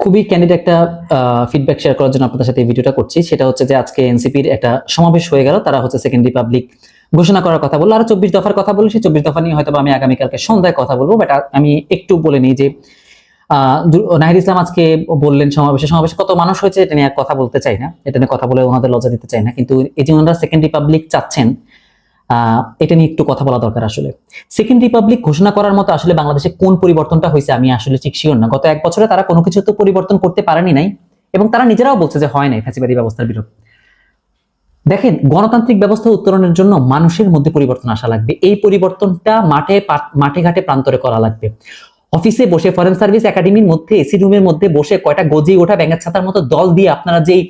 খুবই ক্যান্ডিড একটা feedback share করার জন্য আপনাদের সাথে এই ভিডিওটা করছি। সেটা হচ্ছে যে আজকে এনসিপির একটা সমাবেশ হয়ে গেল, তারা হচ্ছে সেকেন্ড রিপাবলিক ঘোষণা করার কথা বললো, আর 24 দফার কথা বললো। সেই 24 দফা নিয়ে হয়তো আমি আগামীকালকে সন্ধ্যায় কথা বলবো। বাট আমি একটু বলে নিই যে নাহিদ ইসলাম আজকে বললেন সমাবেশে কত মানুষ হয়েছে এটা নিয়ে কথা বলতে চাই না, এটা নিয়ে কথা বলে ওনাদের লজ্জা দিতে চাই না, কিন্তু এই যে ওনারা সেকেন্ড রিপাবলিক চাচ্ছেন এটা নিয়ে একটু কথা বলা দরকার। আসলে সেকেন্ড রিপাবলিক ঘোষণা করার মতো আসলে বাংলাদেশে কোন পরিবর্তনটা হয়েছে আমি আসলে ঠিক শিওর না। গত 1 বছরে তারা কোনো কিছু তো পরিবর্তন করতে পারেনি নাই, এবং তারা নিজেরাও বলছে যে হয় নাই ফ্যাসিবাদী ব্যবস্থার বিরুদ্ধে। দেখেন, গণতান্ত্রিক ব্যবস্থা উত্তরণের জন্য মানুষের মধ্যে পরিবর্তন আসা লাগবে। এই পরিবর্তনটা মাঠে ঘাটে প্রান্তরে করা লাগবে। অফিসে বসে, ফরেন সার্ভিস একাডেমির মধ্যে, এসি রুমের মধ্যে বসে কয়টা গজি ওঠা ব্যাঙের ছাতার মতো দল দিয়ে আপনারা যেই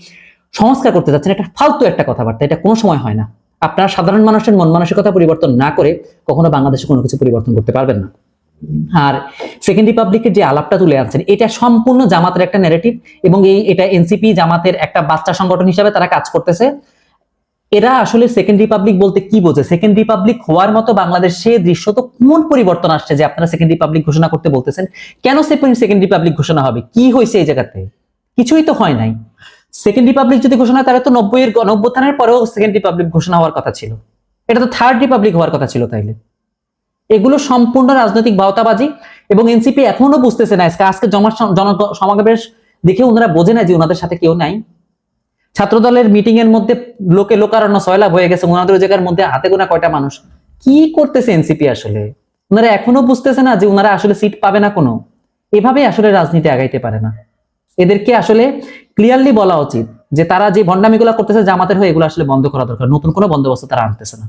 সংস্কার করতে যাচ্ছেন, এটা ফালতু একটা কথাবার্তা, এটা কোনো সময় হয় না। আপনারা সাধারণ মানুষের মন মানসিকতা পরিবর্তন না করে কখনো বাংলাদেশে কোনো কিছু পরিবর্তন করতে পারবেন না। আর সেকেন্ড রিপাবলিকের যে আলাপটা তুলে আনছেন, এটা সম্পূর্ণ জামাতের একটা ন্যারেটিভ, এবং এটা এনসিপি জামাতের একটা বাচ্চা সংগঠন হিসাবে তারা কাজ করতেছে। এরা আসলে সেকেন্ড রিপাবলিক বলতে কি বোঝে? সেকেন্ড রিপাবলিক হওয়ার মতো বাংলাদেশে দৃশ্যত কোন পরিবর্তন আসছে যে আপনারা সেকেন্ড রিপাবলিক ঘোষণা করতে বলতেছেন? কেন সেকেন্ড রিপাবলিক ঘোষণা হবে? কি হয়েছে এই জায়গাতে? কিছুই তো হয় নাই। সেকেন্ড রিপাবলিক যদি ঘোষণা হয় তাহলে তো 90-এর গণঅভ্যুত্থানের পরেও সেকেন্ড রিপাবলিক ঘোষণা হওয়ার কথা ছিল। এটা তো থার্ড রিপাবলিক হওয়ার কথা ছিল। তাইলে এগুলো সম্পূর্ণ রাজনৈতিক বাউতাবাজি, এবং এনসিপি এখনো বুঝতেছে না। আজকে সমাবেশ দেখে ওনারা বোঝে না যে ওনাদের সাথে কেউ নাই। ছাত্রদলের মিটিং এর মধ্যে লোকে লোকারণ্য সয়লাভ হয়ে গেছে, ওনাদের জায়গার মধ্যে হাতে গোনা কয়টা মানুষ। কি করতেছে এনসিপি আসলে? ওনারা এখনো বুঝতেছে না যে ওনারা আসলে সিট পাবে না কোনো। এভাবে আসলে রাজনীতি আগাইতে পারে না। এদেরকে আসলে ক্লিয়ারলি বলা উচিত যে তারা যে ভণ্ডামিগুলো করতেছে জামাতের হয়ে, এগুলো আসলে বন্ধ করা দরকার। নতুন কোনো বন্দোবস্ত তারা আনতেছে না।